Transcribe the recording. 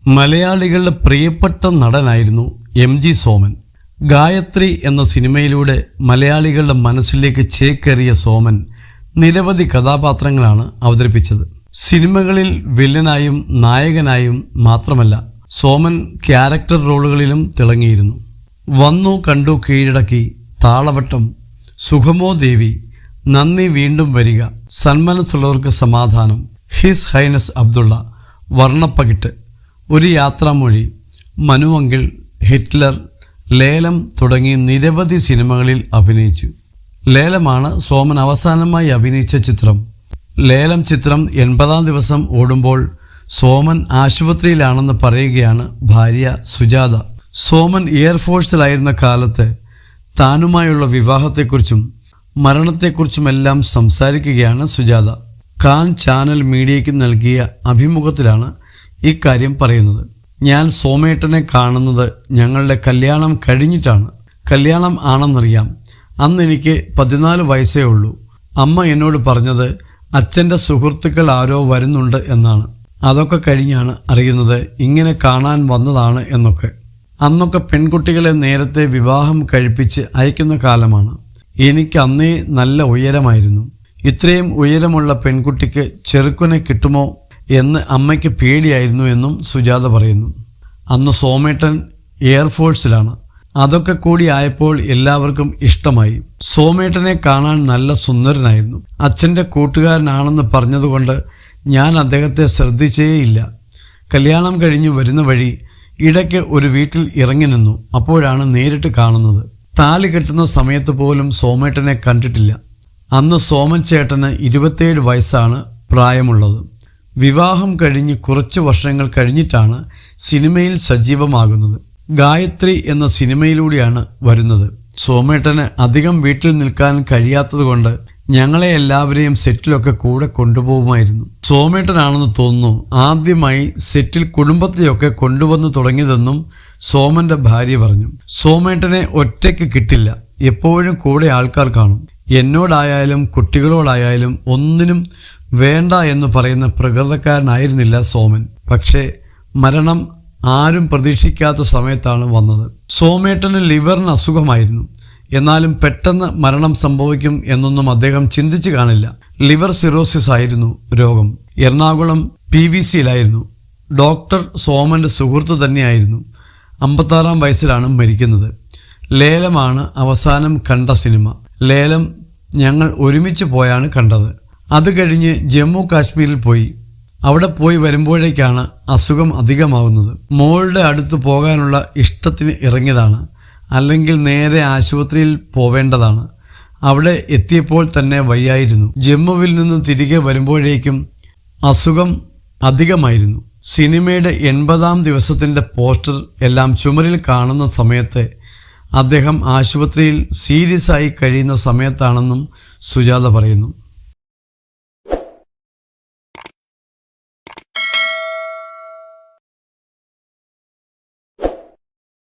മലയാളികളുടെ പ്രിയപ്പെട്ട നടനായിരുന്നു എം.ജി. സോമൻ. ഗായത്രി എന്ന സിനിമയിലൂടെ മലയാളികളുടെ മനസ്സിലേക്ക് ചേക്കേറിയ സോമൻ നിരവധി കഥാപാത്രങ്ങളാണ് അവതരിപ്പിച്ചത്. സിനിമകളിൽ വില്ലനായും നായകനായും മാത്രമല്ല, സോമൻ ക്യാരക്ടർ റോളുകളിലും തിളങ്ങിയിരുന്നു. വന്നു കണ്ടു കീഴടക്കി, താളവട്ടം, സുഖമോ ദേവി, നന്ദി വീണ്ടും വരിക, സന്മനസ്സുള്ളവർക്ക് സമാധാനം, ഹിസ് ഹൈനസ് അബ്ദുള്ള, വർണ്ണപ്പകിട്ട്, ഒരു യാത്രാമൊഴി, മനുവങ്കിൾ, ഹിറ്റ്ലർ, ലേലം തുടങ്ങി നിരവധി സിനിമകളിൽ അഭിനയിച്ചു. ലേലമാണ് സോമൻ അവസാനമായി അഭിനയിച്ച ചിത്രം. ലേലം ചിത്രം 80-ാം ദിവസം ഓടുമ്പോൾ സോമൻ ആശുപത്രിയിലാണെന്ന് പറയുകയാണ് ഭാര്യ സുജാത. സോമൻ എയർഫോഴ്സിലായിരുന്ന കാലത്ത് താനുമായുള്ള വിവാഹത്തെക്കുറിച്ചും മരണത്തെക്കുറിച്ചുമെല്ലാം സംസാരിക്കുകയാണ് സുജാത. കാൻ ചാനൽ മീഡിയയ്ക്ക് നൽകിയ അഭിമുഖത്തിലാണ് ഇക്കാര്യം പറയുന്നത്. ഞാൻ സോമേട്ടനെ കാണുന്നത് ഞങ്ങളുടെ കല്യാണം കഴിഞ്ഞിട്ടാണ്. കല്യാണം ആണെന്നറിയാം. അന്ന് എനിക്ക് 14 വയസ്സേ ഉള്ളൂ. അമ്മ എന്നോട് പറഞ്ഞത് അച്ഛൻ്റെ സുഹൃത്തുക്കൾ ആരോ വരുന്നുണ്ട് എന്നാണ്. അതൊക്കെ കഴിഞ്ഞാണ് അറിയുന്നത് ഇങ്ങനെ കാണാൻ വന്നതാണ് എന്നൊക്കെ. അന്നൊക്കെ പെൺകുട്ടികളെ നേരത്തെ വിവാഹം കഴിപ്പിച്ച് അയക്കുന്ന കാലമാണ്. എനിക്ക് അന്നേ നല്ല ഉയരമായിരുന്നു. ഇത്രയും ഉയരമുള്ള പെൺകുട്ടിക്ക് ചെറുക്കനെ കിട്ടുമോ എന്ന് അമ്മയ്ക്ക് പേടിയായിരുന്നു എന്നും സുജാത പറയുന്നു. അന്ന് സോമേട്ടൻ എയർഫോഴ്സിലാണ്. അതൊക്കെ കൂടി ആയപ്പോൾ എല്ലാവർക്കും ഇഷ്ടമായി. സോമേട്ടനെ കാണാൻ നല്ല സുന്ദരനായിരുന്നു. അച്ഛൻ്റെ കൂട്ടുകാരനാണെന്ന് പറഞ്ഞതുകൊണ്ട് ഞാൻ അദ്ദേഹത്തെ ശ്രദ്ധിച്ചേയില്ല. കല്യാണം കഴിഞ്ഞ് വരുന്ന വഴി ഇടയ്ക്ക് ഒരു വീട്ടിൽ ഇറങ്ങി നിന്നു. അപ്പോഴാണ് നേരിട്ട് കാണുന്നത്. താലി കെട്ടുന്ന സമയത്ത് പോലും സോമേട്ടനെ കണ്ടിട്ടില്ല. അന്ന് സോമൻ ചേട്ടന് 27 വയസ്സാണ് പ്രായമുള്ളത്. വിവാഹം കഴിഞ്ഞ് കുറച്ച് വർഷങ്ങൾ കഴിഞ്ഞിട്ടാണ് സിനിമയിൽ സജീവമാകുന്നത്. ഗായത്രി എന്ന സിനിമയിലൂടെയാണ് വരുന്നത്. സോമേട്ടന് അധികം വീട്ടിൽ നിൽക്കാൻ കഴിയാത്തതുകൊണ്ട് ഞങ്ങളെ എല്ലാവരെയും സെറ്റിലൊക്കെ കൂടെ കൊണ്ടുപോകുമായിരുന്നു. സോമേട്ടനാണെന്ന് തോന്നുന്നു ആദ്യമായി സെറ്റിൽ കുടുംബത്തെയൊക്കെ കൊണ്ടുവന്നു തുടങ്ങിയതെന്നും സോമന്റെ ഭാര്യ പറഞ്ഞു. സോമേട്ടനെ ഒറ്റയ്ക്ക് കിട്ടില്ല, എപ്പോഴും കൂടെ ആൾക്കാർ കാണും. എന്നോടായാലും കുട്ടികളോടായാലും ഒന്നിനും വേണ്ട എന്ന് പറയുന്ന പ്രകൃതക്കാരനായിരുന്നില്ല സോമൻ. പക്ഷേ മരണം ആരും പ്രതീക്ഷിക്കാത്ത സമയത്താണ് വന്നത്. സോമേട്ടന് ലിവറിന് അസുഖമായിരുന്നു. എന്നാലും പെട്ടെന്ന് മരണം സംഭവിക്കും എന്നൊന്നും അദ്ദേഹം ചിന്തിച്ചു കാണില്ല. ലിവർ സിറോസിസ് ആയിരുന്നു രോഗം. എറണാകുളം PVCയിലായിരുന്നു. ഡോക്ടർ സോമന്റെ സുഹൃത്ത് തന്നെയായിരുന്നു. 56-ാം വയസ്സിലാണ് മരിക്കുന്നത്. ലേലമാണ് അവസാനം കണ്ട സിനിമ. ലേലം ഞങ്ങൾ ഒരുമിച്ച് പോയാണ് കണ്ടത്. അത് കഴിഞ്ഞ് ജമ്മു കാശ്മീരിൽ പോയി. അവിടെ പോയി വരുമ്പോഴേക്കാണ് അസുഖം അധികമാവുന്നത്. മോളുടെ അടുത്ത് പോകാനുള്ള ഇഷ്ടത്തിന് ഇറങ്ങിയതാണ്. അല്ലെങ്കിൽ നേരെ ആശുപത്രിയിൽ പോവേണ്ടതാണ്. അവിടെ എത്തിയപ്പോൾ തന്നെ വയ്യായിരുന്നു. ജമ്മുവിൽ നിന്ന് തിരികെ വരുമ്പോഴേക്കും അസുഖം അധികമായിരുന്നു. സിനിമയുടെ 80-ാം ദിവസത്തിൻ്റെ പോസ്റ്റർ എല്ലാം ചുമരിൽ കാണുന്ന സമയത്ത് അദ്ദേഹം ആശുപത്രിയിൽ സീരിയസ് ആയി കഴിയുന്ന സമയത്താണെന്നും സുജാത പറയുന്നു.